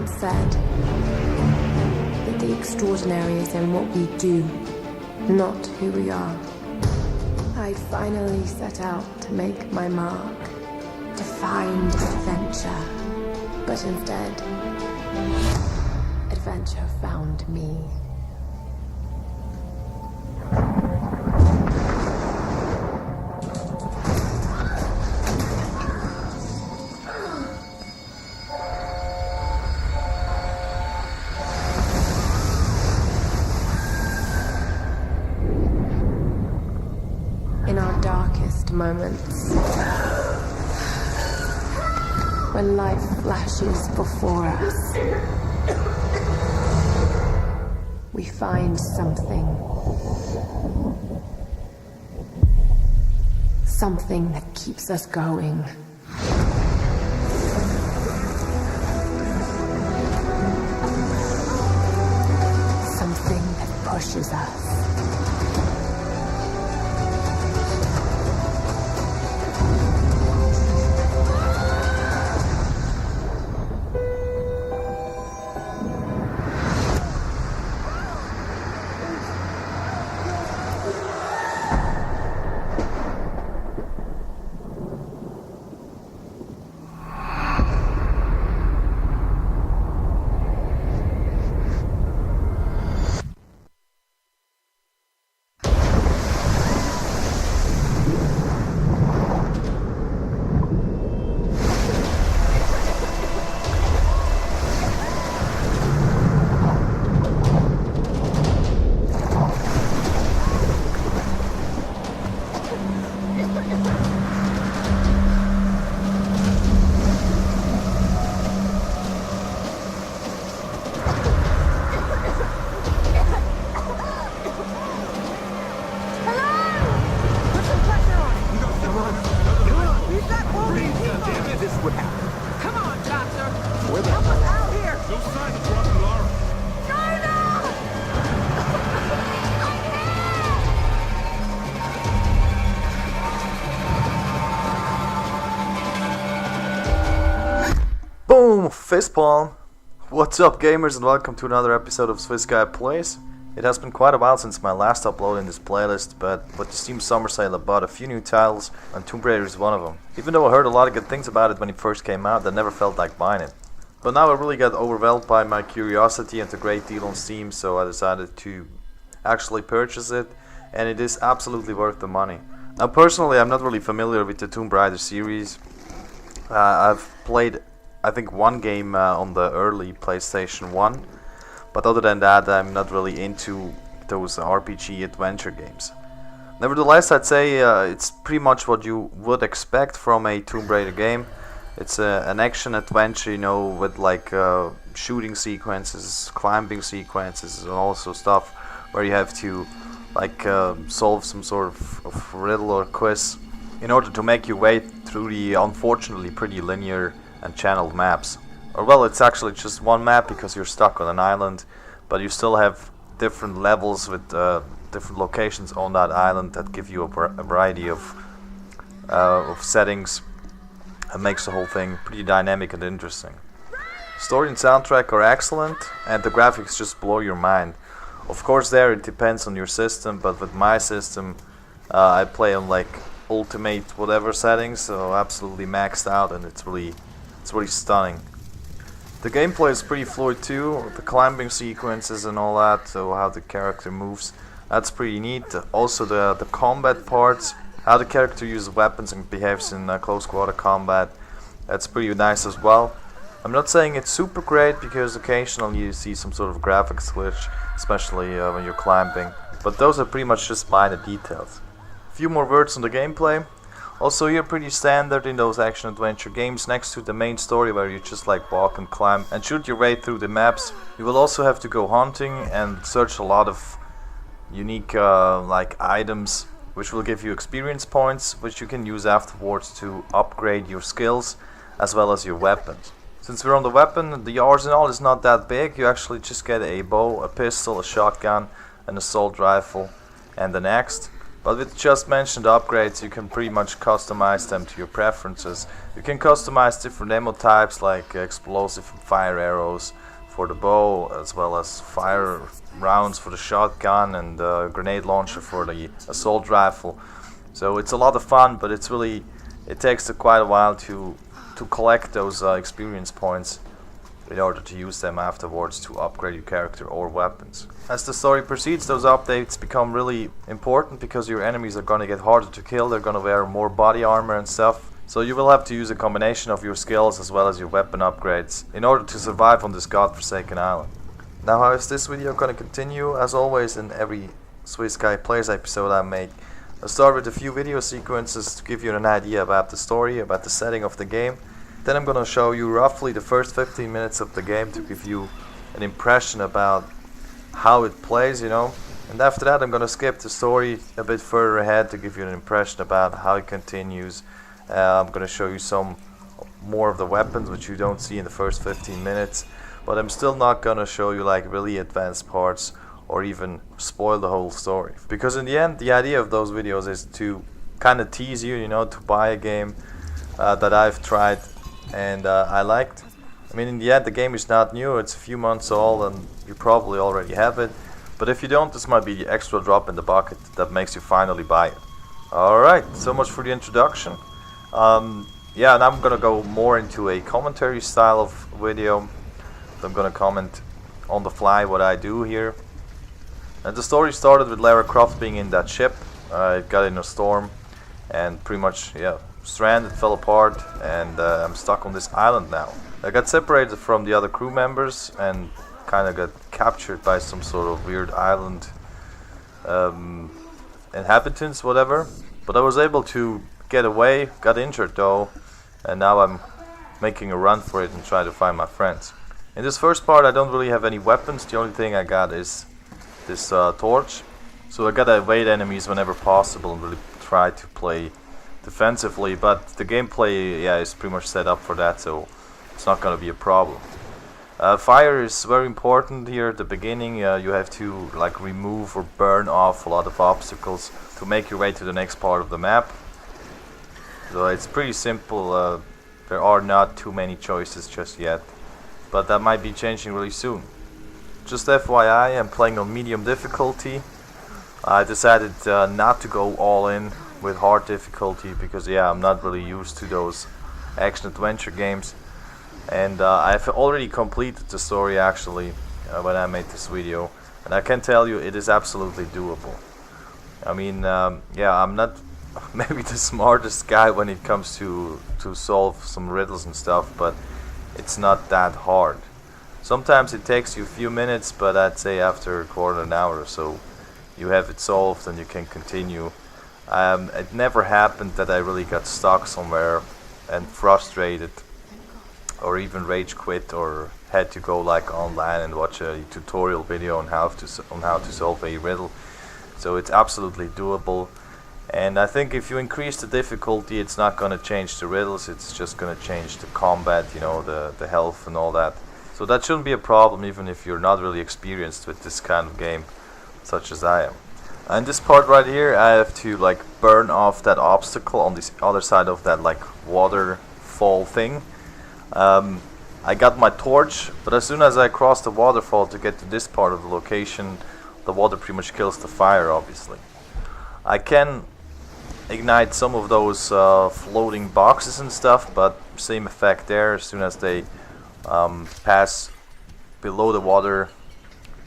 once said that the extraordinary is in what we do, not who we are. I finally set out to make my mark, to find adventure. But instead, adventure found me. In our darkest moments, when life flashes before us, we find something that keeps us going. Something that pushes us. Boom! Facepalm! What's up, gamers, and welcome to another episode of Swiss Guy Plays. It has been quite a while since my last upload in this playlist, but with the Steam Summer Sale I bought a few new titles, and Tomb Raider is one of them. Even though I heard a lot of good things about it when it first came out, I never felt like buying it. But now I really got overwhelmed by my curiosity and the great deal on Steam, so I decided to actually purchase it, and it is absolutely worth the money. Now personally, I'm not really familiar with the Tomb Raider series. I've played I think one game on the early PlayStation 1, but other than that I'm not really into those RPG adventure games. Nevertheless, I'd say it's pretty much what you would expect from a Tomb Raider game. It's an action adventure, you know, with like shooting sequences, climbing sequences, and also stuff where you have to like solve some sort of riddle or quiz in order to make your way through the unfortunately pretty linear and channeled maps. Or well, it's actually just one map because you're stuck on an island, but you still have different levels with different locations on that island that give you a variety of settings and makes the whole thing pretty dynamic and interesting. Story and soundtrack are excellent, and the graphics just blow your mind. Of course, there it depends on your system, but with my system, I play on like ultimate whatever settings, so absolutely maxed out, and it's really stunning. The gameplay is pretty fluid too, the climbing sequences and all that, so how the character moves, that's pretty neat. Also the combat parts, how the character uses weapons and behaves in close quarter combat, that's pretty nice as well. I'm not saying it's super great because occasionally you see some sort of graphics glitch, especially when you're climbing, but those are pretty much just minor details. A few more words on the gameplay. Also, you're pretty standard in those action-adventure games. Next to the main story where you just like walk and climb and shoot your way through the maps, you will also have to go hunting and search a lot of unique like items which will give you experience points which you can use afterwards to upgrade your skills as well as your weapons. Since we're on the weapon, the arsenal is not that big. You actually just get a bow, a pistol, a shotgun, an assault rifle and an axe. But with just mentioned upgrades, you can pretty much customize them to your preferences. You can customize different ammo types like explosive and fire arrows for the bow, as well as fire rounds for the shotgun and grenade launcher for the assault rifle. So it's a lot of fun, but it takes quite a while to collect those experience points in order to use them afterwards to upgrade your character or weapons. As the story proceeds, those updates become really important because your enemies are gonna get harder to kill, they're gonna wear more body armor and stuff. So you will have to use a combination of your skills as well as your weapon upgrades in order to survive on this godforsaken island. Now how is this video gonna continue? As always in every Swiss Guy Plays episode I make, I'll start with a few video sequences to give you an idea about the story, about the setting of the game. Then I'm gonna show you roughly the first 15 minutes of the game to give you an impression about how it plays, you know. And after that I'm gonna skip the story a bit further ahead to give you an impression about how it continues. I'm gonna show you some more of the weapons which you don't see in the first 15 minutes. But I'm still not gonna show you like really advanced parts or even spoil the whole story. Because in the end, the idea of those videos is to kind of tease you, you know, to buy a game that I've tried and I liked. I mean, in the end, the game is not new, it's a few months old and you probably already have it. But if you don't, this might be the extra drop in the bucket that makes you finally buy it. Alright, so much for the introduction. Yeah, and I'm gonna go more into a commentary style of video. I'm gonna comment on the fly what I do here. And the story started with Lara Croft being in that ship. It got in a storm and pretty much, yeah, stranded, fell apart, and I'm stuck on this island now. I got separated from the other crew members and kind of got captured by some sort of weird island inhabitants, whatever. But I was able to get away, got injured though, and now I'm making a run for it and try to find my friends. In this first part I don't really have any weapons, the only thing I got is this torch. So I gotta evade enemies whenever possible and really try to play defensively, but the gameplay, yeah, is pretty much set up for that, so it's not gonna be a problem. Fire is very important here at the beginning. You have to like remove or burn off a lot of obstacles to make your way to the next part of the map. So it's pretty simple, there are not too many choices just yet, but that might be changing really soon. Just FYI, I'm playing on medium difficulty. I decided not to go all in with hard difficulty because, yeah, I'm not really used to those action-adventure games. And I've already completed the story actually when I made this video. And I can tell you it is absolutely doable. I mean, yeah, I'm not maybe the smartest guy when it comes to solve some riddles and stuff, but it's not that hard. Sometimes it takes you a few minutes, but I'd say after a quarter of an hour or so you have it solved and you can continue. It never happened that I really got stuck somewhere and frustrated or even rage quit or had to go like online and watch a tutorial video on how to solve a riddle. So it's absolutely doable. And I think if you increase the difficulty, it's not going to change the riddles, it's just going to change the combat, you know, the health and all that. So that shouldn't be a problem even if you're not really experienced with this kind of game, such as I am. And this part right here, I have to like burn off that obstacle on this other side of that like waterfall thing. I got my torch, but as soon as I cross the waterfall to get to this part of the location, the water pretty much kills the fire, obviously. I can ignite some of those floating boxes and stuff, but same effect there. As soon as they pass below the water,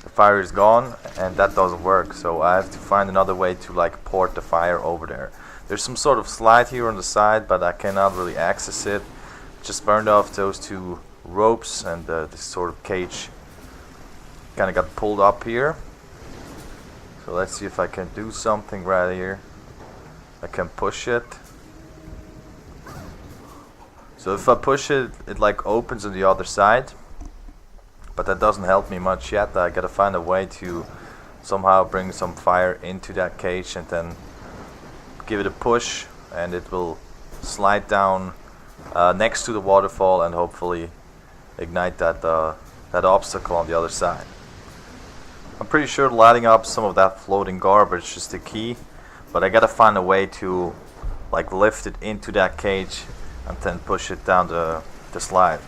the fire is gone, and that doesn't work. So I have to find another way to like port the fire over there. There's some sort of slide here on the side, but I cannot really access it. Just burned off those two ropes, and this sort of cage kind of got pulled up here. So let's see if I can do something right here. I can push it. So if I push it, it like opens on the other side. But that doesn't help me much yet. I gotta find a way to somehow bring some fire into that cage and then give it a push, and it will slide down next to the waterfall and hopefully ignite that obstacle on the other side. I'm pretty sure lighting up some of that floating garbage is the key, but I gotta find a way to like lift it into that cage and then push it down the slide.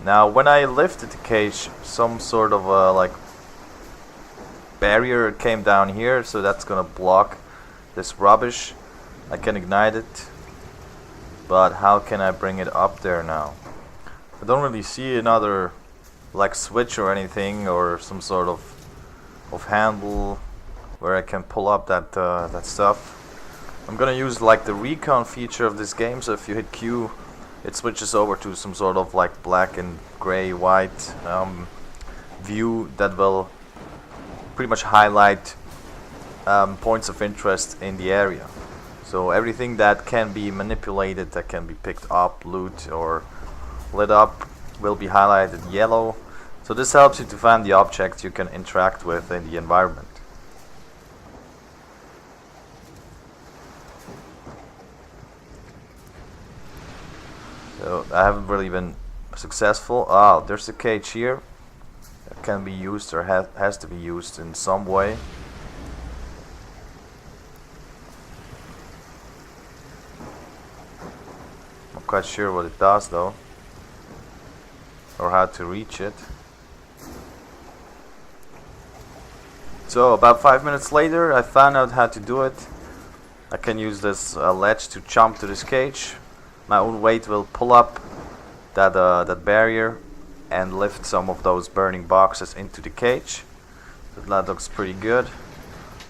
Now when I lifted the cage, some sort of like barrier came down here, so that's gonna block this rubbish. I can ignite it, but how can I bring it up there now? I don't really see another like switch or anything, or some sort of handle where I can pull up that that stuff. I'm gonna use like the recon feature of this game, so if you hit Q, it switches over to some sort of like black and gray white view that will pretty much highlight points of interest in the area. So everything that can be manipulated, that can be picked up, loot, or lit up will be highlighted yellow. So this helps you to find the objects you can interact with in the environment. So I haven't really been successful. Ah, there's a cage here that can be used, or has to be used in some way. Not quite sure what it does though, or how to reach it. So about 5 minutes later I found out how to do it. I can use this ledge to jump to this cage. My own weight will pull up that barrier and lift some of those burning boxes into the cage. So that looks pretty good.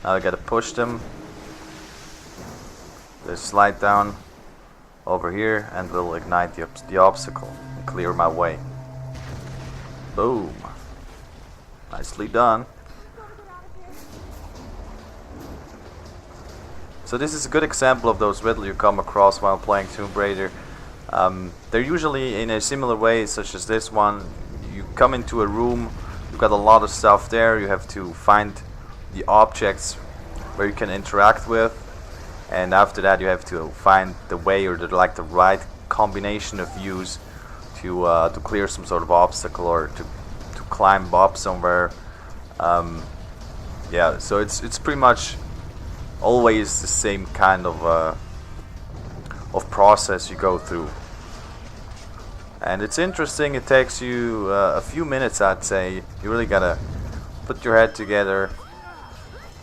Now I gotta push them. They slide down over here and will ignite the obstacle and clear my way. Boom. Nicely done. So this is a good example of those riddles you come across while playing Tomb Raider. They're usually in a similar way, such as this one. You come into a room, you've got a lot of stuff there, you have to find the objects where you can interact with, and after that you have to find the way, or the right combination of views to clear some sort of obstacle, or to climb up somewhere. Yeah, so it's pretty much always the same kind of process you go through, and it's interesting. It takes you a few minutes, I'd say. You really gotta put your head together,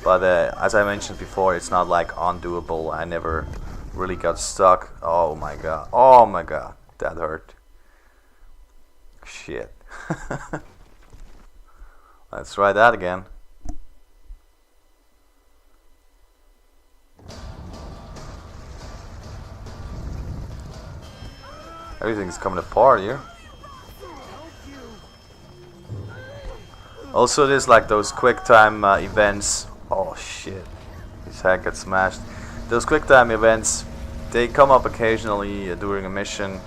but as I mentioned before, it's not like undoable. I never really got stuck. Oh my god, that hurt. Shit. Let's try that again. Everything's coming apart here. Also, there's like those quick time events. Oh shit, his head got smashed. Those quick time events, they come up occasionally during a mission.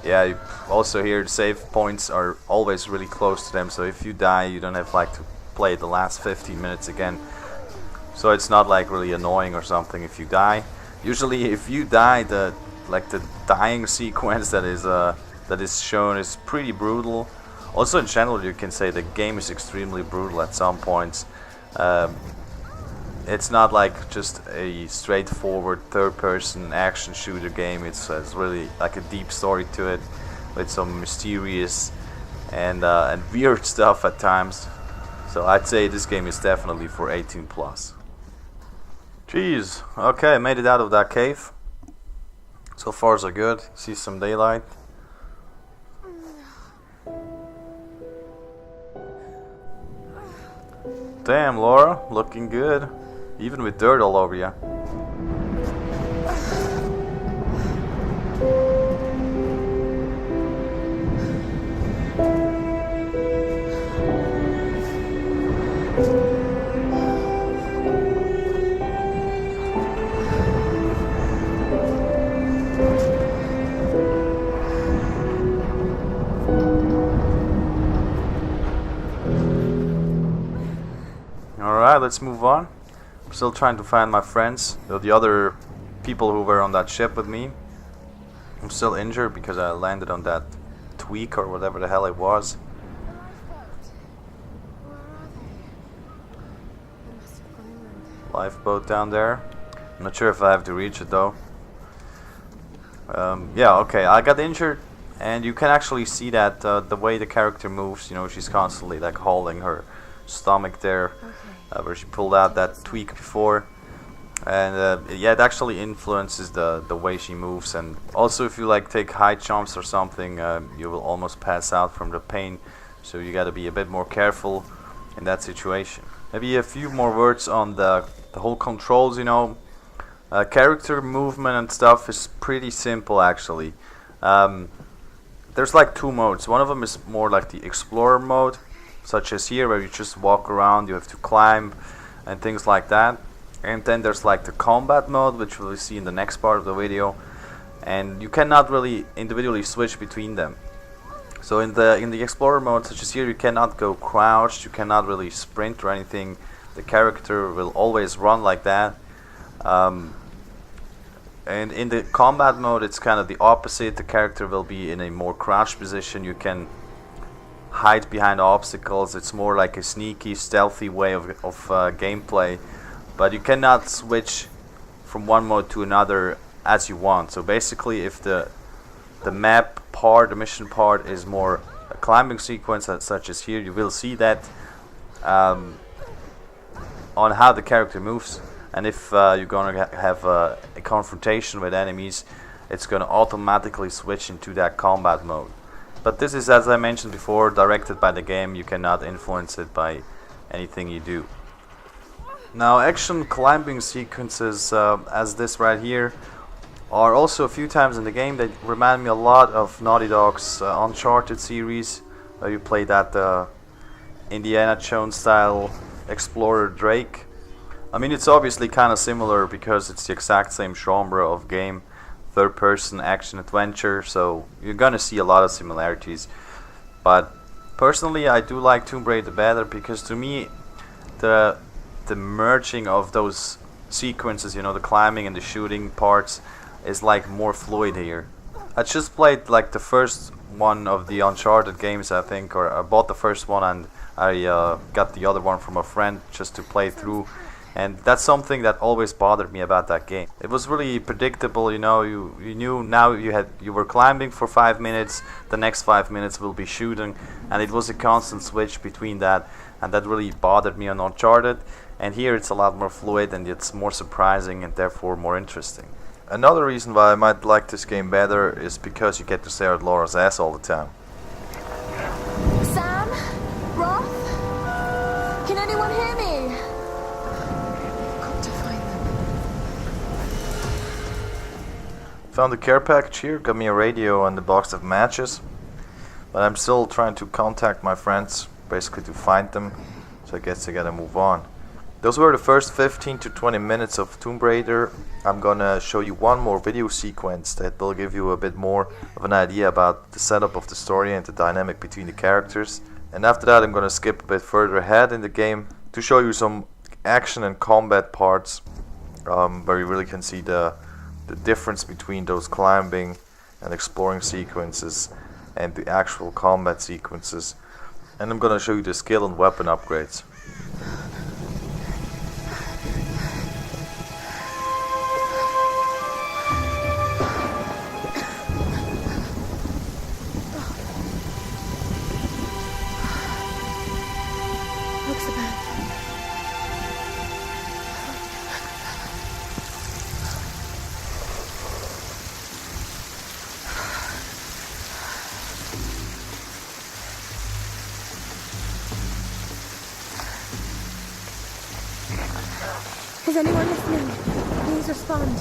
Yeah, also here the save points are always really close to them, so if you die you don't have like to play the last 15 minutes again. So it's not like really annoying or something if you die. Usually if you die, the dying sequence that is shown is pretty brutal. Also in general you can say the game is extremely brutal at some points. It's not like just a straightforward third-person action shooter game. It's really like a deep story to it, with some mysterious and weird stuff at times. So I'd say this game is definitely for 18 plus. Jeez. Okay, I made it out of that cave. So far so good. See some daylight. Damn, Laura, looking good. Even with dirt all over you. Alright, let's move on. I'm still trying to find my friends, the other people who were on that ship with me. I'm still injured because I landed on that tweak or whatever the hell it was. lifeboat down there. I'm not sure if I have to reach it though. Yeah, okay, I got injured, and you can actually see that the way the character moves, you know, she's constantly like holding her stomach there, where she pulled out that tweak before. And yeah, it actually influences the way she moves. And also, if you like take high jumps or something, you will almost pass out from the pain. So you got to be a bit more careful in that situation. Maybe a few more words on the whole controls. You know, character movement and stuff is pretty simple actually. There's like two modes. One of them is more like the explorer mode, such as here, where you just walk around, you have to climb and things like that. And then there's like the combat mode, which we'll see in the next part of the video, and you cannot really individually switch between them. So in the explorer mode, such as here, you cannot go crouched, you cannot really sprint or anything. The character will always run like that. And in the combat mode, it's kind of the opposite. The character will be in a more crouched position. You can hide behind obstacles. It's more like a sneaky, stealthy way of gameplay. But you cannot switch from one mode to another as you want. So basically, if the map part, the mission part, is more a climbing sequence, such as here, you will see that on how the character moves. And if you're gonna have a confrontation with enemies, it's gonna automatically switch into that combat mode. But this is, as I mentioned before, directed by the game. You cannot influence it by anything you do. Now, action climbing sequences, as this right here, are also a few times in the game that remind me a lot of Naughty Dog's Uncharted series, where you play that Indiana Jones style explorer Drake. I mean, it's obviously kind of similar because it's the exact same genre of game, third person action adventure, so you're gonna see a lot of similarities. But personally, I do like Tomb Raider better, because to me the merging of those sequences, you know, the climbing and the shooting parts, is like more fluid here. I just played like the first one of the Uncharted games, I think, or I bought the first one and I got the other one from a friend just to play through, and that's something that always bothered me about that game. It was really predictable, you know. You knew now you were climbing for 5 minutes, the next 5 minutes will be shooting, and it was a constant switch between that, and that really bothered me on Uncharted. And here it's a lot more fluid, and it's more surprising and therefore more interesting. Another reason why I might like this game better is because you get to stare at Laura's ass all the time. Sam? Roth? Can anyone hear me? Got to find them. Found a care package here, got me a radio and a box of matches. But I'm still trying to contact my friends, basically to find them. So I guess I gotta move on. Those were the first 15 to 20 minutes of Tomb Raider. I'm gonna show you one more video sequence that will give you a bit more of an idea about the setup of the story and the dynamic between the characters. And after that, I'm gonna skip a bit further ahead in the game to show you some action and combat parts, where you really can see the difference between those climbing and exploring sequences and the actual combat sequences. And I'm gonna show you the skill and weapon upgrades. Is anyone listening? Please respond.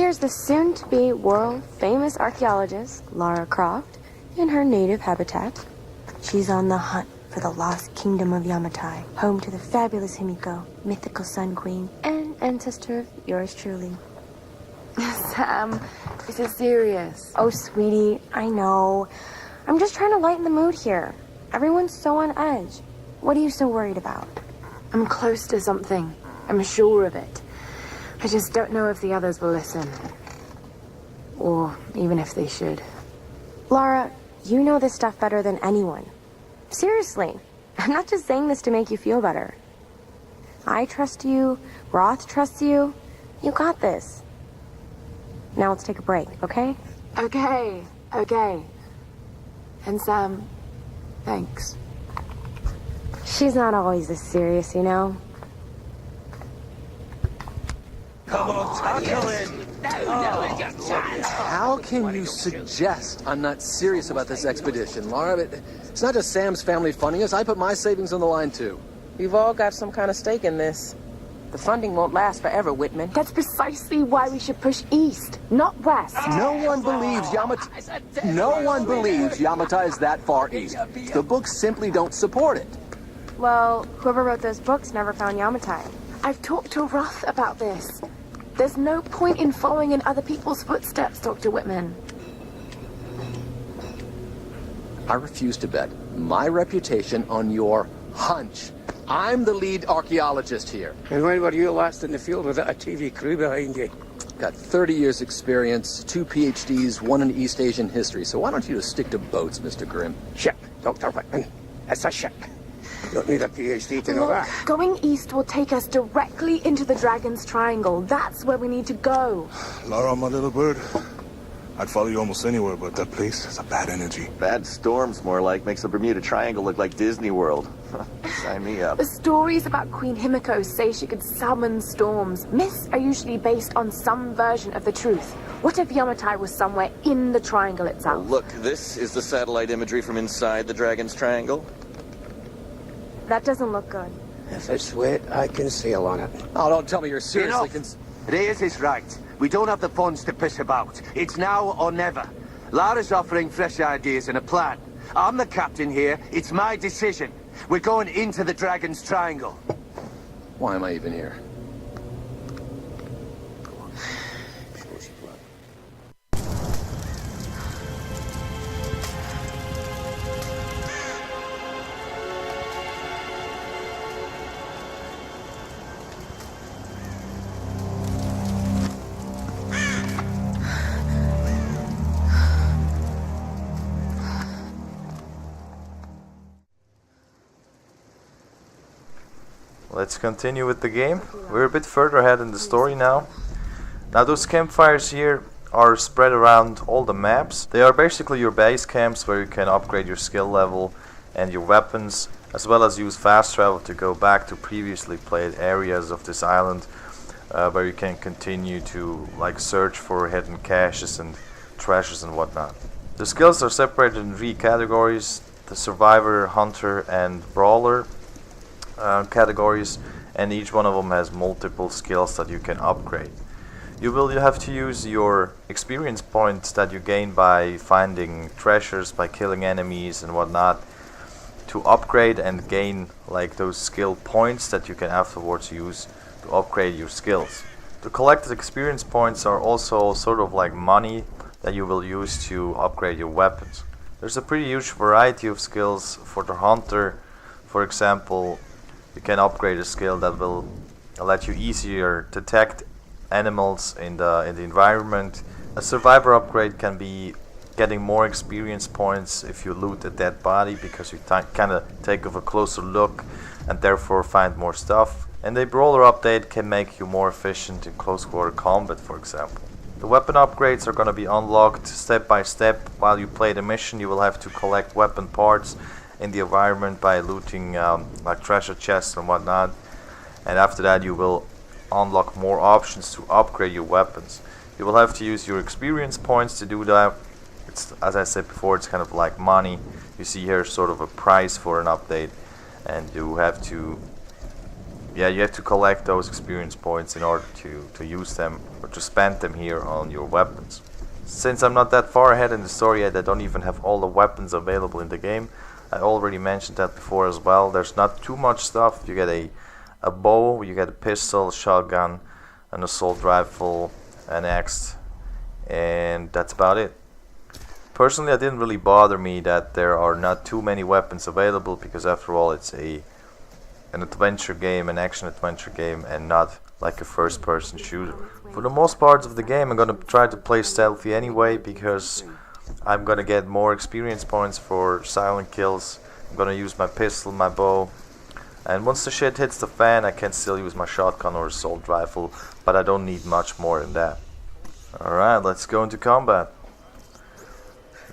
there's the soon-to-be world-famous archaeologist, Lara Croft, in her native habitat. She's on the hunt for the lost kingdom of Yamatai, home to the fabulous Himiko, mythical Sun Queen, and ancestor of yours truly. Sam, this is serious. Oh, sweetie, I know. I'm just trying to lighten the mood here. Everyone's so on edge. What are you so worried about? I'm close to something. I'm sure of it. I just don't know if the others will listen. Or even if they should. Lara, you know this stuff better than anyone. Seriously, I'm not just saying this to make you feel better. I trust you, Roth trusts you. You got this. Now let's take a break, okay? Okay. And Sam, thanks. She's not always this serious, you know? Come on, tackle in! How can you suggest I'm not serious about this expedition, Laura? It's not just Sam's family funding us. I put my savings on the line, too. We've all got some kind of stake in this. The funding won't last forever, Whitman. That's precisely why we should push east, not west. No one believes Yamatai is that far east. The books simply don't support it. Well, whoever wrote those books never found Yamatai. I've talked to Roth about this. There's no point in following in other people's footsteps, Dr. Whitman. I refuse to bet my reputation on your hunch. I'm the lead archaeologist here. And when were you last in the field without a TV crew behind you? Got 30 years experience, 2 PhDs, 1 in East Asian history. So why don't you just stick to boats, Mr. Grimm? Ship, Dr. Whitman. It's a ship. You don't need a PhD to know Look, that. going east will take us directly into the Dragon's Triangle. That's where we need to go. Lara, my little bird. I'd follow you almost anywhere, but that place has a bad energy. Bad storms, more like. Makes the Bermuda Triangle look like Disney World. Sign me up. The stories about Queen Himiko say she could summon storms. Myths are usually based on some version of the truth. What if Yamatai was somewhere in the triangle itself? Look, this is the satellite imagery from inside the Dragon's Triangle. That doesn't look good. If it's wet, I can sail on it. Oh, don't tell me you're seriously Reyes is right. We don't have the funds to piss about. It's now or never. Lara's offering fresh ideas and a plan. I'm the captain here. It's my decision. We're going into the Dragon's Triangle. Why am I even here? Let's continue with the game. We're a bit further ahead in the story now. Now those campfires here are spread around all the maps. They are basically your base camps where you can upgrade your skill level and your weapons, as well as use fast travel to go back to previously played areas of this island, where you can continue to search for hidden caches and treasures and whatnot. The skills are separated in 3 categories: the survivor, hunter and brawler categories, and each one of them has multiple skills that you can upgrade. You will have to use your experience points that you gain by finding treasures, by killing enemies and whatnot, to upgrade and gain those skill points that you can afterwards use to upgrade your skills. The collected experience points are also sort of like money that you will use to upgrade your weapons. There's a pretty huge variety of skills. For the hunter, for example, you can upgrade a skill that will let you easier detect animals in the environment. A survivor upgrade can be getting more experience points if you loot a dead body, because you kind of take a closer look and therefore find more stuff. And a brawler update can make you more efficient in close quarter combat, for example. The weapon upgrades are going to be unlocked step by step. While you play the mission, you will have to collect weapon parts in the environment by looting treasure chests and whatnot, and after that you will unlock more options to upgrade your weapons. You will have to use your experience points to do that. It's, as I said before, it's kind of like money. You see here sort of a price for an update, and you have to yeah, you have to collect those experience points in order to use them or to spend them here on your weapons. Since I'm not that far ahead in the story yet, I don't even have all the weapons available in the game. I already mentioned that before as well. There's not too much stuff. You get a bow, you get a pistol, shotgun, an assault rifle, an axe, and that's about it. Personally, it didn't really bother me that there are not too many weapons available, because after all it's an adventure game, an action adventure game, and not like a first person shooter. For the most parts of the game I'm gonna try to play stealthy anyway, because I'm gonna get more experience points for silent kills. I'm gonna use my pistol, my bow, and once the shit hits the fan I can still use my shotgun or assault rifle, but I don't need much more than that. Alright, let's go into combat.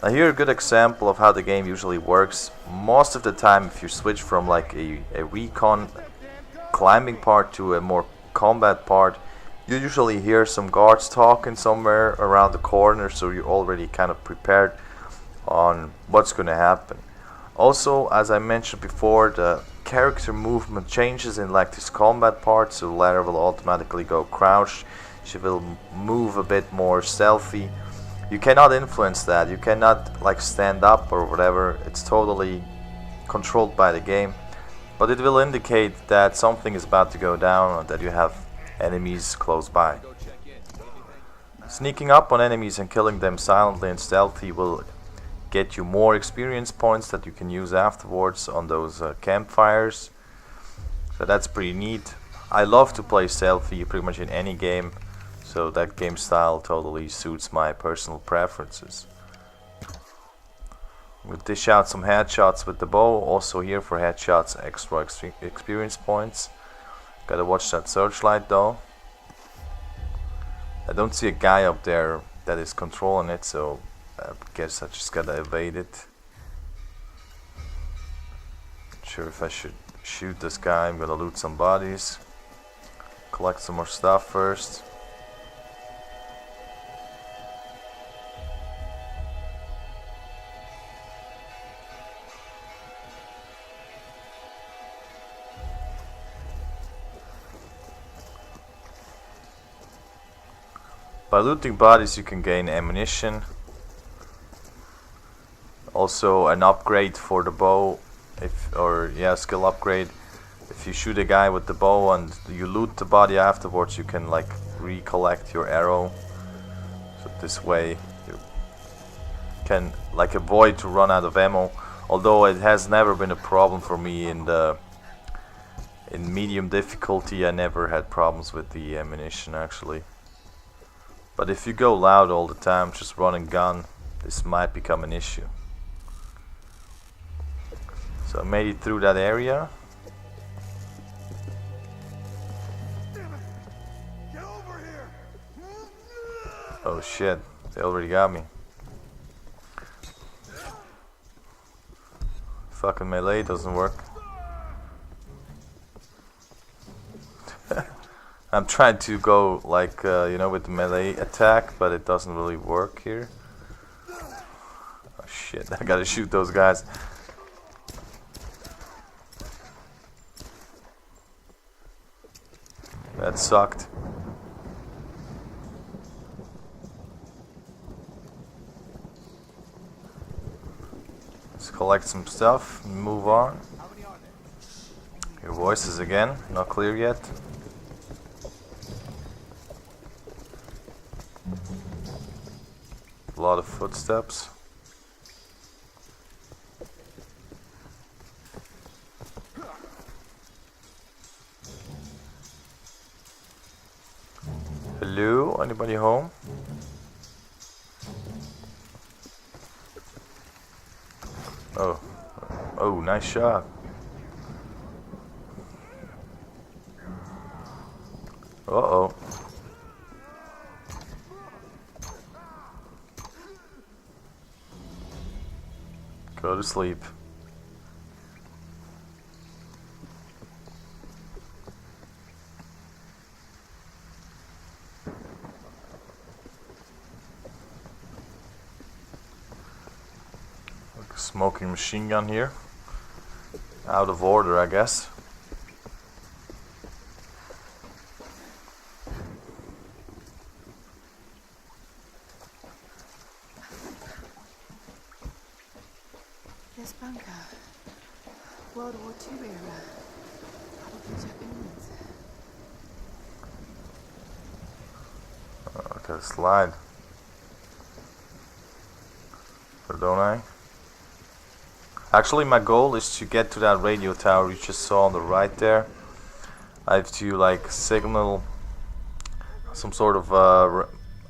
Now here a good example of how the game usually works. Most of the time if you switch from like a recon climbing part to a more combat part, you usually hear some guards talking somewhere around the corner, so you're already kind of prepared on what's gonna happen. Also, as I mentioned before, the character movement changes in like this combat part, so Lara will automatically go crouched. She will move a bit more stealthy. You cannot influence that. You cannot like stand up or whatever. It's totally controlled by the game. But it will indicate that something is about to go down or that you have enemies close by. Sneaking up on enemies and killing them silently and stealthy will get you more experience points that you can use afterwards on those campfires. So that's pretty neat. I love to play stealthy pretty much in any game, so that game style totally suits my personal preferences. We'll dish out some headshots with the bow. Also here for headshots extra experience points. Gotta watch that searchlight though. I don't see a guy up there that is controlling it, so I guess I just gotta evade it. Not sure if I should shoot this guy. I'm gonna loot some bodies, collect some more stuff first. By looting bodies you can gain ammunition, also an upgrade for the bow, skill upgrade. If you shoot a guy with the bow and you loot the body afterwards, you can like recollect your arrow, so this way you can like avoid to run out of ammo. Although it has never been a problem for me in medium difficulty. I never had problems with the ammunition actually. But if you go loud all the time, just running gun, this might become an issue. So I made it through that area. Oh shit, they already got me. Fucking melee doesn't work. I'm trying to go like with the melee attack, but it doesn't really work here. Oh shit, I gotta shoot those guys. That sucked. Let's collect some stuff and move on. Your voices again, not clear yet. A lot of footsteps. Hello, anybody home? Oh, nice shot. Uh-oh. Go to sleep. Like a smoking machine gun here. Out of order, I guess. This bunker. World War II era. Probably Japanese. I gotta slide. Or don't I? Actually, my goal is to get to that radio tower you just saw on the right there. I have to like signal some sort of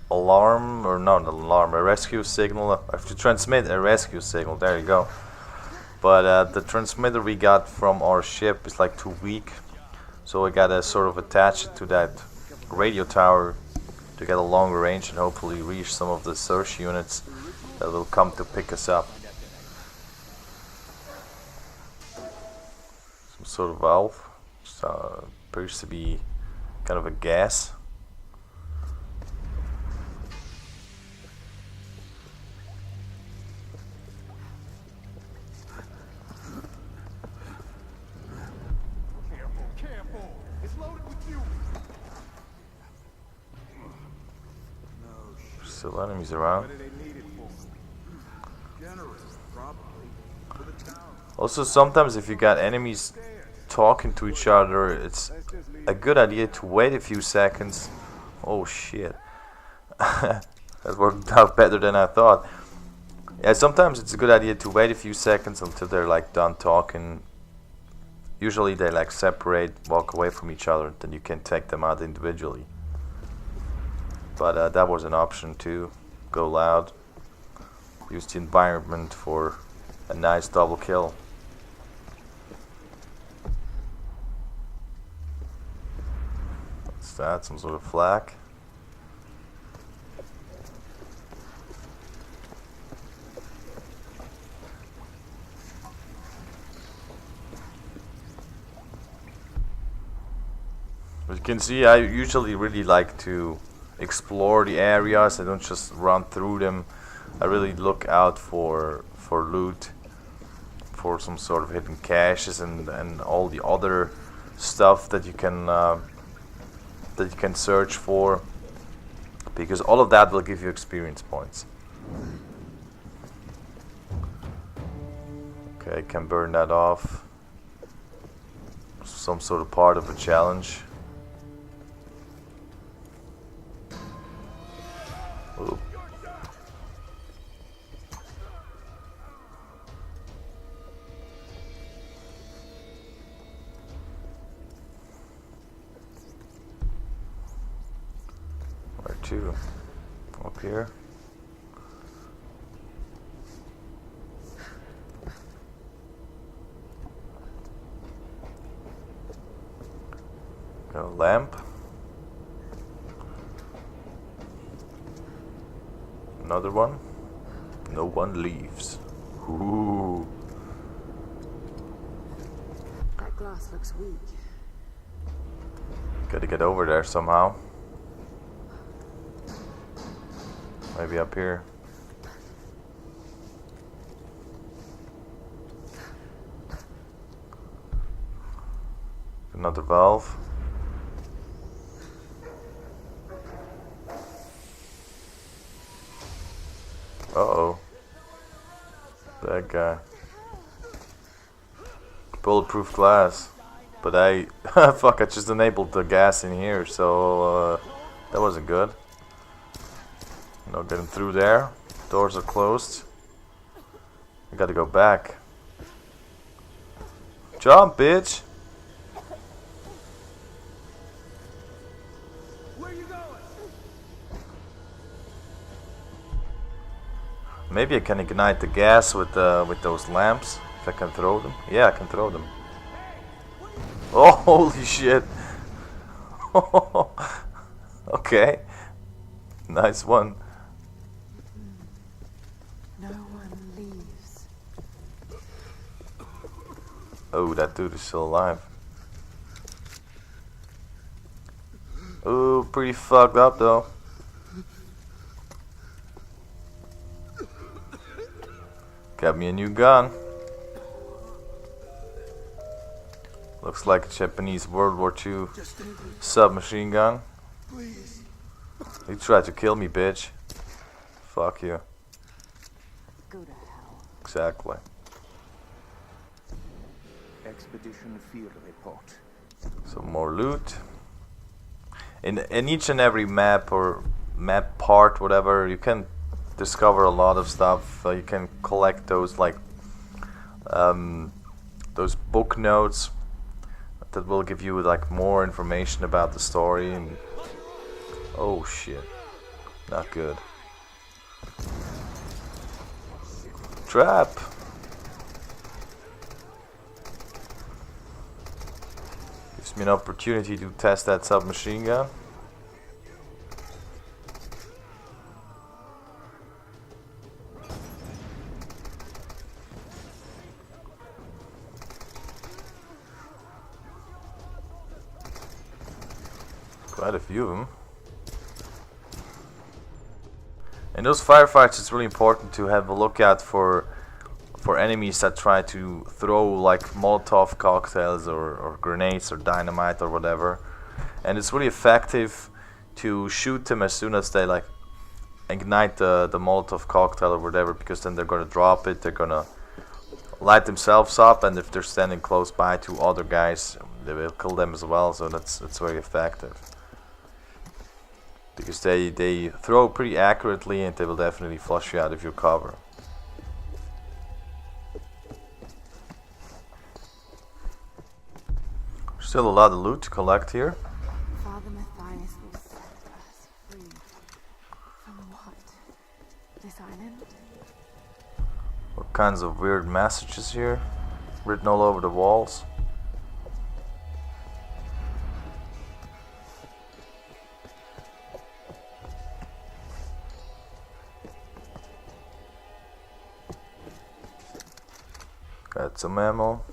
alarm, or not an alarm, a rescue signal. I have to transmit a rescue signal. There you go. But the transmitter we got from our ship is like too weak, so I gotta sort of attach it to that radio tower to get a longer range and hopefully reach some of the search units that will come to pick us up. Some sort of valve. Appears to be kind of a gas. Still enemies around. Also, sometimes if you got enemies talking to each other, it's a good idea to wait a few seconds. Oh shit. That worked out better than I thought. Yeah, sometimes it's a good idea to wait a few seconds until they're like done talking. Usually they like separate, walk away from each other, then you can take them out individually. But that was an option too. Go loud. Use the environment for a nice double kill. What's that? Some sort of flak? As you can see, I usually really like to explore the areas. I don't just run through them. I really look out for loot, for some sort of hidden caches and all the other stuff that you can search for, because all of that will give you experience points. Okay, I can burn that off. Some sort of part of a challenge. Oop. Where to? Up here? Got a lamp. Another one. No one leaves. Ooh. That glass looks weak. Gotta get over there somehow. Maybe up here. Another valve. Uh-oh. That guy. Bulletproof glass. But I... fuck, I just enabled the gas in here, so... that wasn't good. Not getting through there. Doors are closed. I gotta go back. Jump, bitch! Maybe I can ignite the gas with those lamps. If I can throw them. Yeah, I can throw them. Oh, holy shit! Okay, nice one. No one leaves. Oh, that dude is still alive. Oh, pretty fucked up though. Got me a new gun. Looks like a Japanese World War II submachine gun. You tried to kill me, bitch. Fuck you. Go to hell. Exactly. Expedition field report. Some more loot. In each and every map or map part, whatever, you can discover a lot of stuff. You can collect those like those book notes that will give you like more information about the story. And oh shit, not good. Trap. Gives me an opportunity to test that submachine gun. Quite a few of them. In those firefights, it's really important to have a lookout for enemies that try to throw like Molotov cocktails or grenades or dynamite or whatever. And it's really effective to shoot them as soon as they like ignite the Molotov cocktail or whatever, because then they're gonna drop it, they're gonna light themselves up, and if they're standing close by to other guys, they will kill them as well. So that's very effective. Because they throw pretty accurately and they will definitely flush you out of your cover. Still a lot of loot to collect here. Father Matthias will set us free. From what? This island? What kinds of weird messages here written all over the walls. Got some ammo.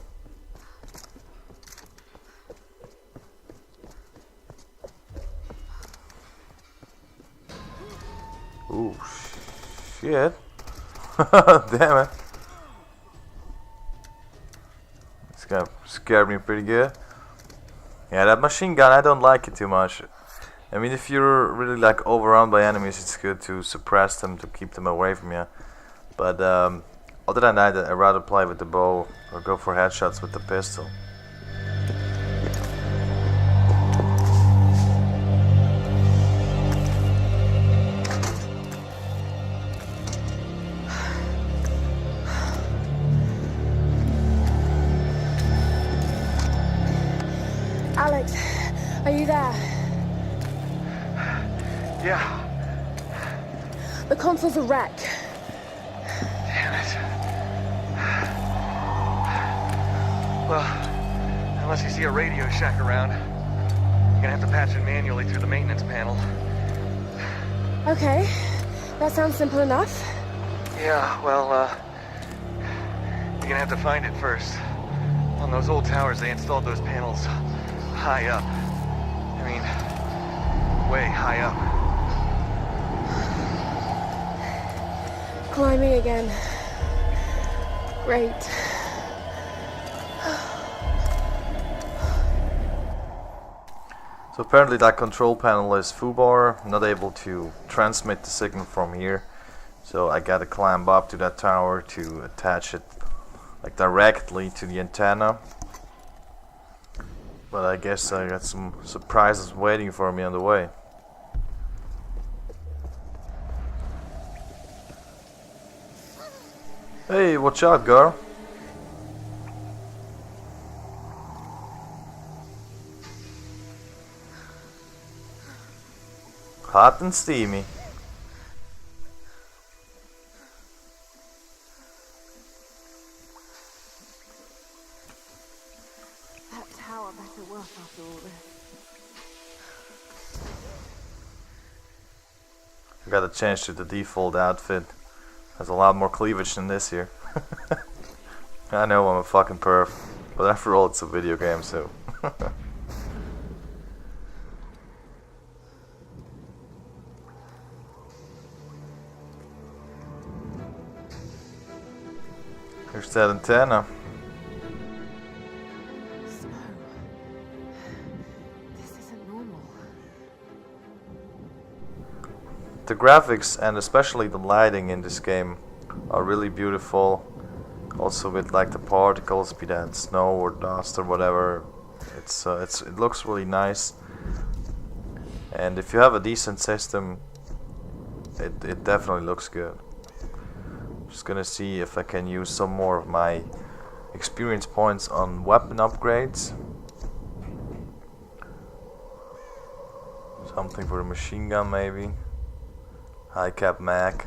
Ooh, shit. Damn it. This guy scared me pretty good. Yeah, that machine gun, I don't like it too much. I mean, if you're really like overrun by enemies, it's good to suppress them to keep them away from you. But other than that, I'd rather play with the bow or go for headshots with the pistol. Alex, are you there? Yeah. The console's a wreck. Damn it. Well, unless you see a Radio Shack around, you're gonna have to patch it manually through the maintenance panel. Okay, that sounds simple enough. Yeah, well, you're gonna have to find it first. On those old towers, they installed those panels high up. I mean, way high up. Climbing again. Great. So apparently that control panel is foobar, not able to transmit the signal from here. So I gotta climb up to that tower to attach it like directly to the antenna. But I guess I got some surprises waiting for me on the way. Hey, watch out, girl. Hot and steamy. That tower better work after all this. I gotta change to the default outfit. Has a lot more cleavage than this here. I know I'm a fucking perv, but after all it's a video game, so. Here's that antenna. Snow. This isn't normal. The graphics and especially the lighting in this game are really beautiful. Also with like the particles, be that snow or dust or whatever, it looks really nice. And if you have a decent system, it definitely looks good. Just gonna see if I can use some more of my experience points on weapon upgrades. Something for a machine gun maybe. High cap mag.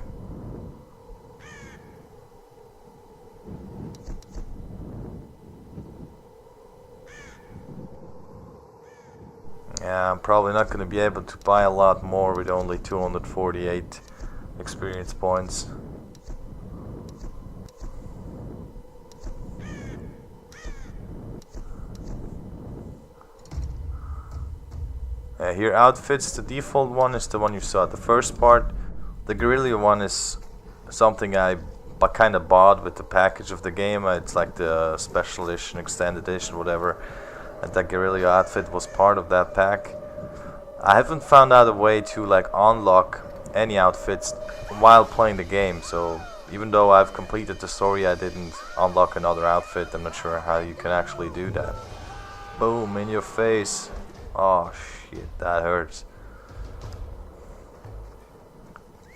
Yeah, I'm probably not going to be able to buy a lot more with only 248 experience points. Here, outfits, the default one is the one you saw at the first part. The guerrilla one is something I kind of bought with the package of the game. It's like the special edition, extended edition, whatever. And that guerrilla outfit was part of that pack. I haven't found out a way to like unlock any outfits while playing the game. So even though I've completed the story, I didn't unlock another outfit. I'm not sure how you can actually do that. Boom, in your face. Oh shit, that hurts.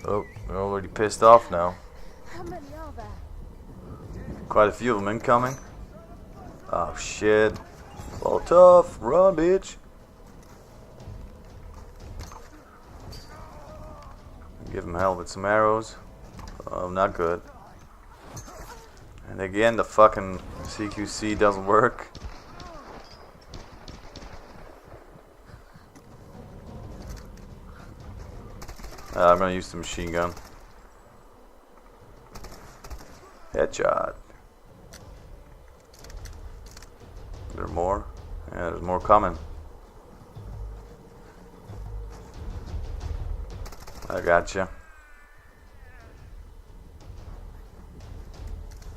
Oh, we're already pissed off now. How many are there? Quite a few of them incoming. Oh shit. Well, tough. Run, bitch. Give him hell with some arrows. Oh, not good. And again, the fucking CQC doesn't work. I'm gonna use the machine gun. Headshot. There more? Yeah, there's more coming. I gotcha.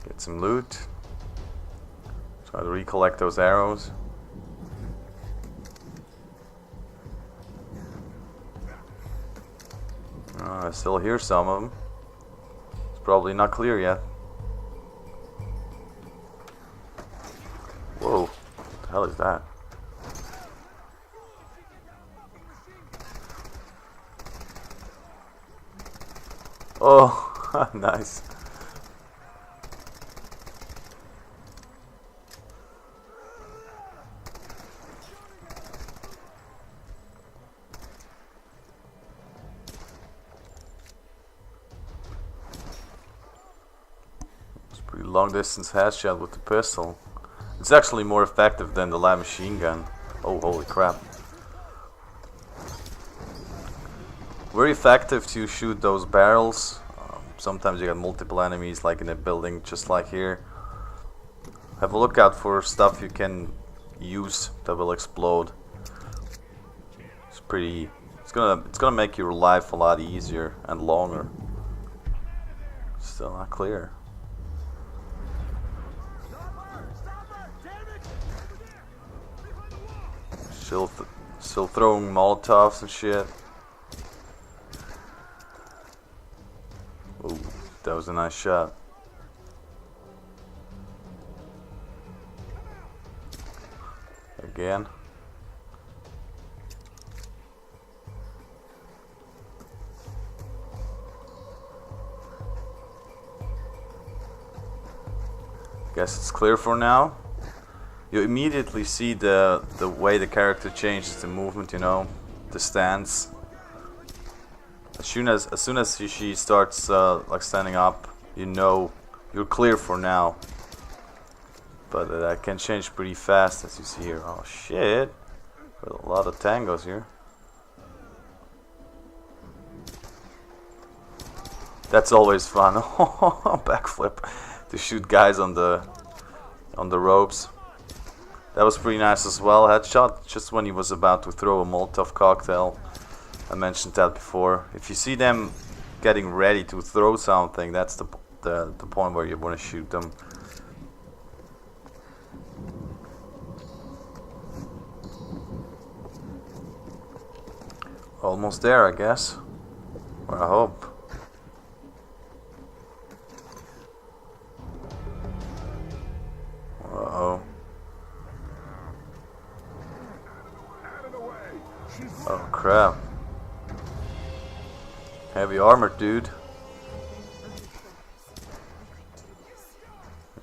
Get some loot. Try to recollect those arrows. I still hear some of them. It's probably not clear yet. Whoa, what the hell is that? Oh, nice. Pretty long distance headshot with the pistol. It's actually more effective than the light machine gun. Oh, holy crap. Very effective to shoot those barrels. Sometimes you got multiple enemies like in a building, just like here. Have a look out for stuff you can use that will explode. It's gonna make your life a lot easier and longer. Still not clear. Still throwing Molotovs and shit. Ooh, that was a nice shot. Again. Guess it's clear for now. You immediately see the way the character changes the movement, you know, the stance. As soon as she starts like standing up, you know you're clear for now. But that can change pretty fast, as you see here. Oh shit! Got a lot of tangos here. That's always fun. Backflip to shoot guys on the ropes. That was pretty nice as well. Headshot just when he was about to throw a Molotov cocktail. I mentioned that before. If you see them getting ready to throw something, that's the point where you want to shoot them. Almost there, I guess. Or I hope. crap. Heavy armor, dude.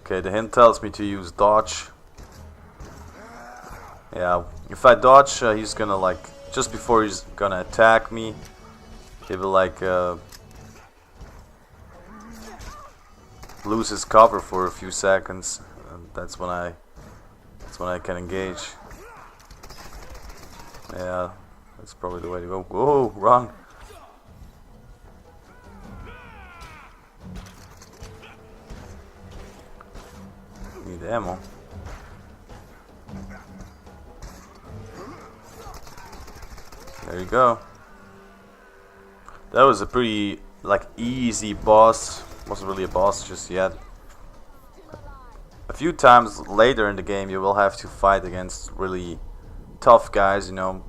Okay, the hint tells me to use dodge. Yeah, if I dodge, he's gonna like, just before he's gonna attack me, he will like lose his cover for a few seconds. And that's when I can engage. Yeah, that's probably the way to go. Whoa, run! Need ammo. There you go. That was a pretty like easy boss. Wasn't really a boss just yet. A few times later in the game you will have to fight against really tough guys, you know,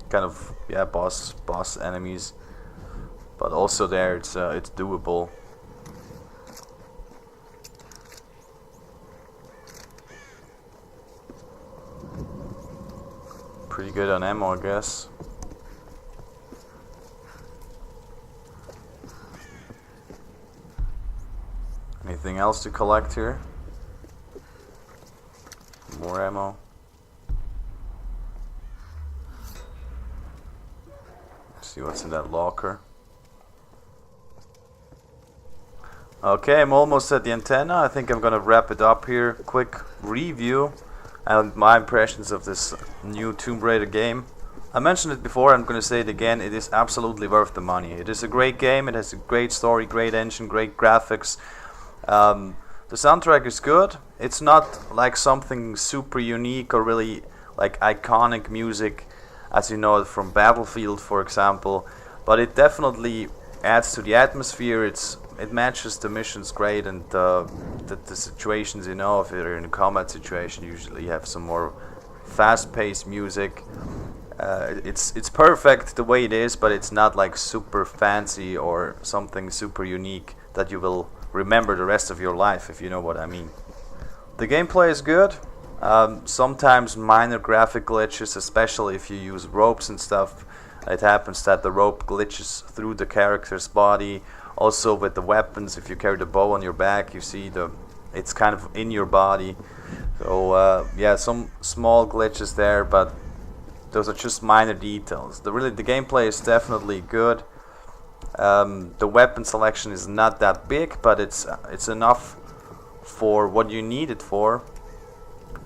kind of, yeah, boss enemies. But also there it's doable. Pretty good on ammo, I guess. Anything else to collect here? More ammo. Let's see what's in that locker. Okay, I'm almost at the antenna. I think I'm gonna wrap it up here. Quick review and my impressions of this new Tomb Raider game. I mentioned it before, I'm gonna say it again, it is absolutely worth the money. It is a great game, it has a great story, great engine, great graphics. The soundtrack is good. It's not like something super unique or really like iconic music as you know it from Battlefield, for example, but it definitely adds to the atmosphere. It matches the missions great, and the situations, you know, if you're in a combat situation, usually you have some more fast-paced music. It's perfect the way it is, but it's not like super fancy or something super unique that you will remember the rest of your life, if you know what I mean. The gameplay is good. Sometimes minor graphic glitches, especially if you use ropes and stuff. It happens that the rope glitches through the character's body. Also with the weapons, if you carry the bow on your back, you see it's kind of in your body. So yeah, some small glitches there, but those are just minor details. The gameplay is definitely good. The weapon selection is not that big, but it's enough for what you need it for.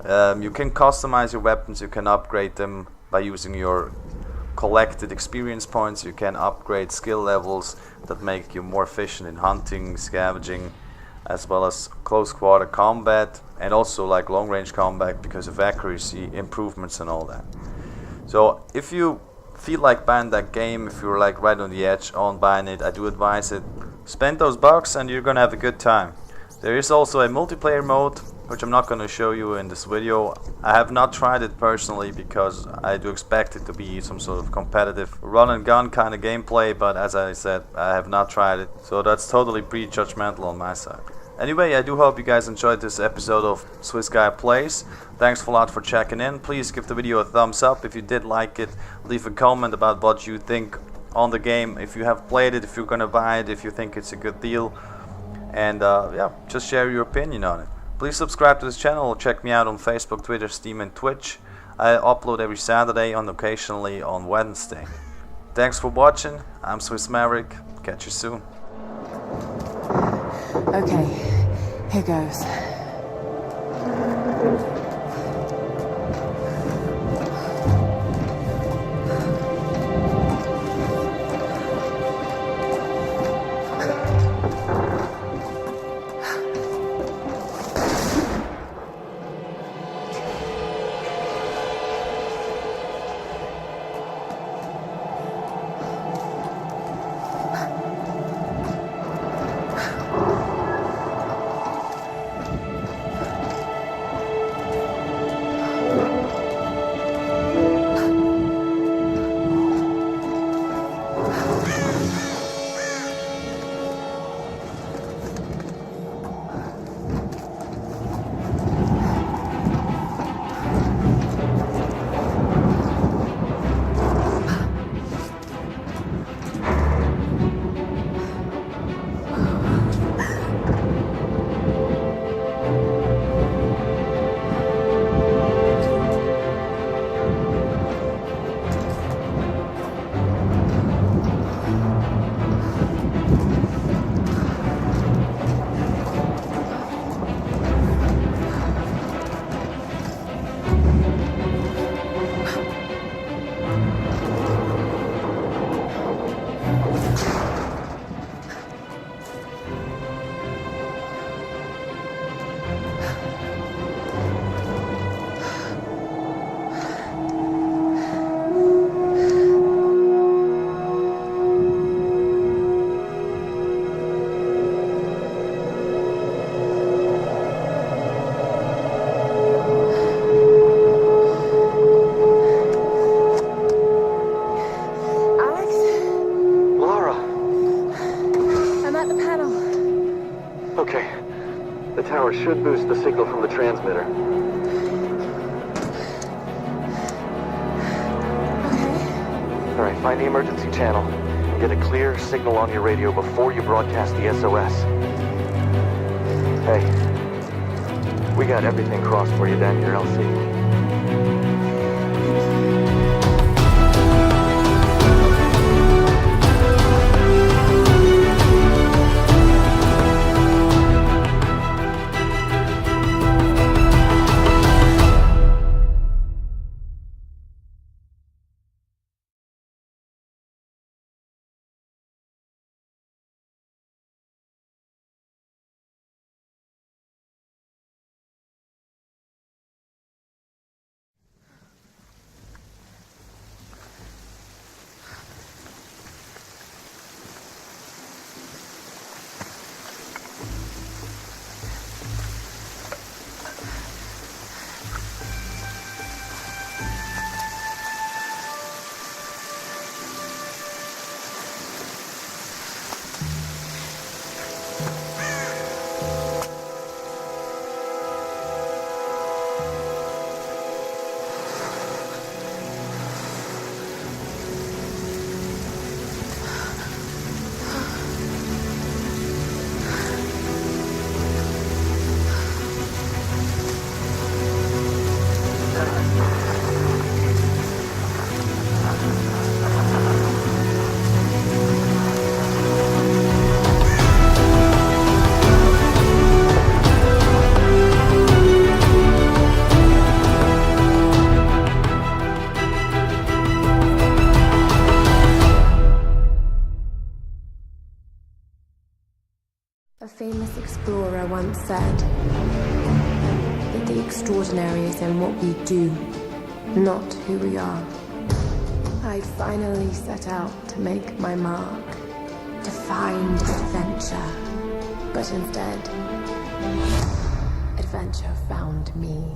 You can customize your weapons, you can upgrade them by using your collected experience points. You can upgrade skill levels that make you more efficient in hunting, scavenging, as well as close quarter combat, and also like long range combat because of accuracy improvements and all that. So if you feel like buying that game, if you're like right on the edge on buying it, I do advise it. Spend those bucks and you're gonna have a good time. There is also a multiplayer mode, which I'm not going to show you in this video. I have not tried it personally because I do expect it to be some sort of competitive run and gun kind of gameplay, but as I said, I have not tried it, so that's totally pre-judgmental on my side. Anyway, I do hope you guys enjoyed this episode of Swiss Guy Plays. Thanks a lot for checking in. Please give the video a thumbs up if you did like it. Leave a comment about what you think on the game, if you have played it, if you're gonna buy it, if you think it's a good deal. And yeah, just share your opinion on it. Please subscribe to this channel. Check me out on Facebook, Twitter, Steam, and Twitch. I upload every Saturday and occasionally on Wednesday. Thanks for watching. I'm Swiss Maverick. Catch you soon. Okay, here goes. Should boost the signal from the transmitter. Okay. All right, find the emergency channel and get a clear signal on your radio before you broadcast the SOS. Hey, we got everything crossed for you down here, LC. A famous explorer once said that the extraordinary is in what we do, not who we are. I finally set out to make my mark, to find adventure. But instead, adventure found me.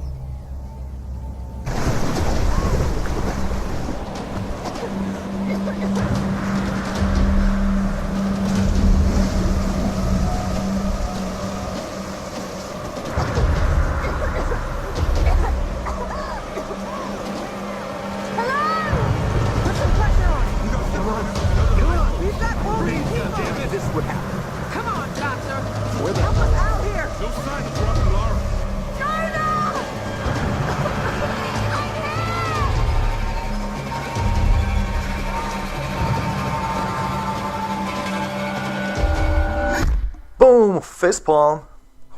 Boom! Facepalm!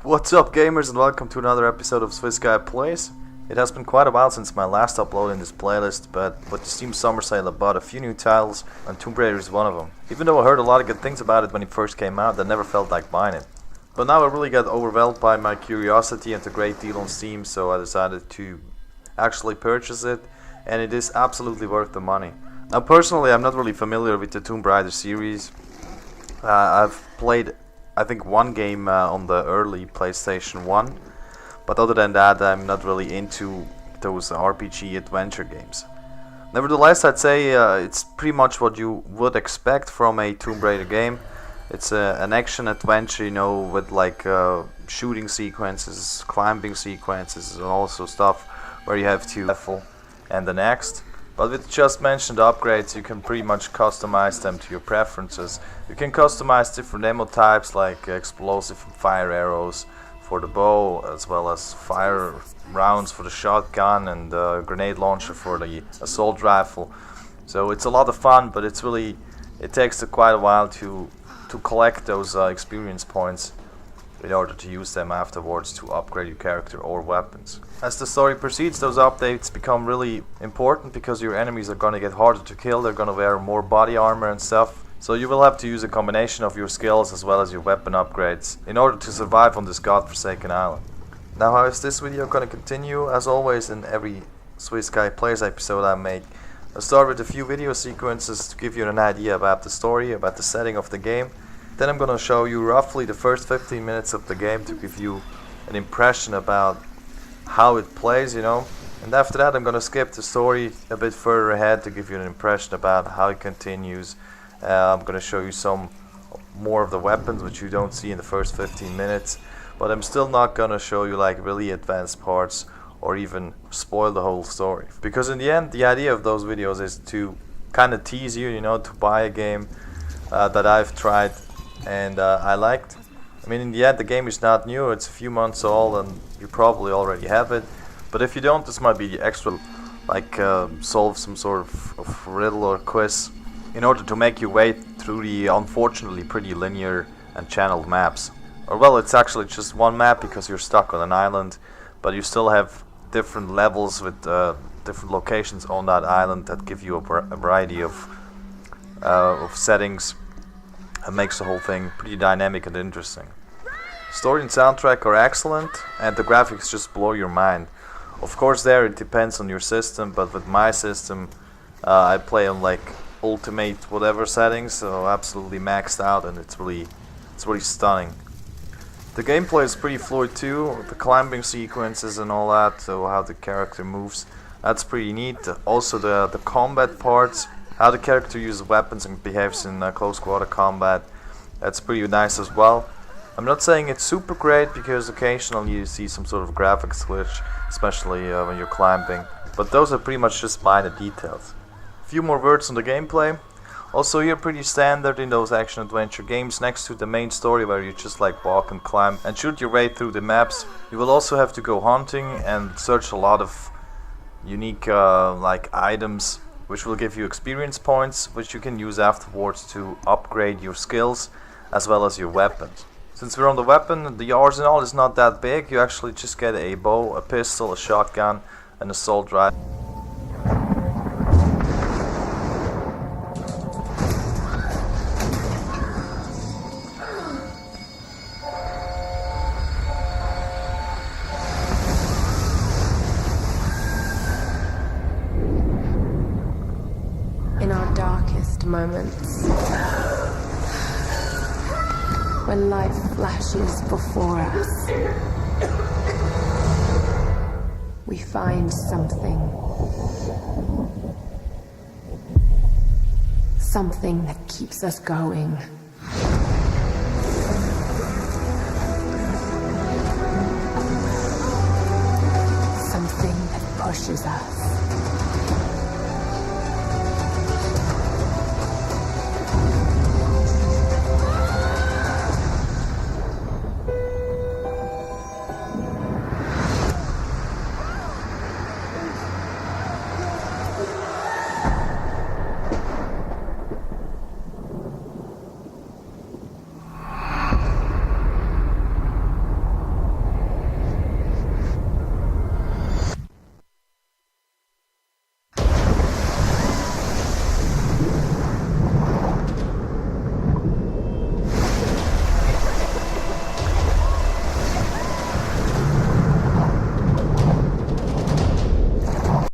What's up, gamers, and welcome to another episode of Swiss Guy Plays. It has been quite a while since my last upload in this playlist, but with the Steam Summer Sale I bought a few new titles, and Tomb Raider is one of them. Even though I heard a lot of good things about it when it first came out, I never felt like buying it. But now I really got overwhelmed by my curiosity and the great deal on Steam, so I decided to actually purchase it, and it is absolutely worth the money. Now personally, I'm not really familiar with the Tomb Raider series. I've played I think one game on the early PlayStation 1, but other than that I'm not really into those RPG adventure games. Nevertheless, I'd say it's pretty much what you would expect from a Tomb Raider game. It's an action adventure, you know, with like shooting sequences, climbing sequences, and also stuff where you have to level and the next. But with just mentioned upgrades, you can pretty much customize them to your preferences. You can customize different ammo types like explosive and fire arrows for the bow, as well as fire rounds for the shotgun and grenade launcher for the assault rifle. So it's a lot of fun, but it takes quite a while to collect those experience points in order to use them afterwards to upgrade your character or weapons. As the story proceeds, those updates become really important because your enemies are gonna get harder to kill, they're gonna wear more body armor and stuff. So you will have to use a combination of your skills as well as your weapon upgrades in order to survive on this godforsaken island. Now how is this video gonna continue? As always, in every Swiss Guy Plays episode I make, I start with a few video sequences to give you an idea about the story, about the setting of the game. Then I'm gonna show you roughly the first 15 minutes of the game to give you an impression about how it plays, you know. And after that I'm gonna skip the story a bit further ahead to give you an impression about how it continues. I'm gonna show you some more of the weapons which you don't see in the first 15 minutes. But I'm still not gonna show you like really advanced parts or even spoil the whole story. Because in the end, the idea of those videos is to kind of tease you, you know, to buy a game that I've tried and I liked. I mean, in the end, the game is not new, it's a few months old and you probably already have it. But if you don't, this might be the extra, like solve some sort of riddle or quiz in order to make you wade through the unfortunately pretty linear and channeled maps. Or well, it's actually just one map because you're stuck on an island, but you still have different levels with different locations on that island that give you a variety of settings and makes the whole thing pretty dynamic and interesting. Story and soundtrack are excellent and the graphics just blow your mind. Of course there it depends on your system, but with my system I play on like ultimate whatever settings, so absolutely maxed out, and it's really stunning. The gameplay is pretty fluid too, the climbing sequences and all that, so how the character moves, that's pretty neat. Also the combat parts, how the character uses weapons and behaves in close quarter combat, that's pretty nice as well. I'm not saying it's super great because occasionally you see some sort of graphics glitch, especially when you're climbing, but those are pretty much just minor details. A few more words on the gameplay. Also here pretty standard in those action adventure games. Next to the main story where you just like walk and climb and shoot your way through the maps, you will also have to go hunting and search a lot of unique like items which will give you experience points which you can use afterwards to upgrade your skills as well as your weapons. Since we're on the weapon, the arsenal is not that big. You actually just get a bow, a pistol, a shotgun, an assault rifle. In our darkest moments, when life flashes before us, we find something that keeps us going. Something that pushes us.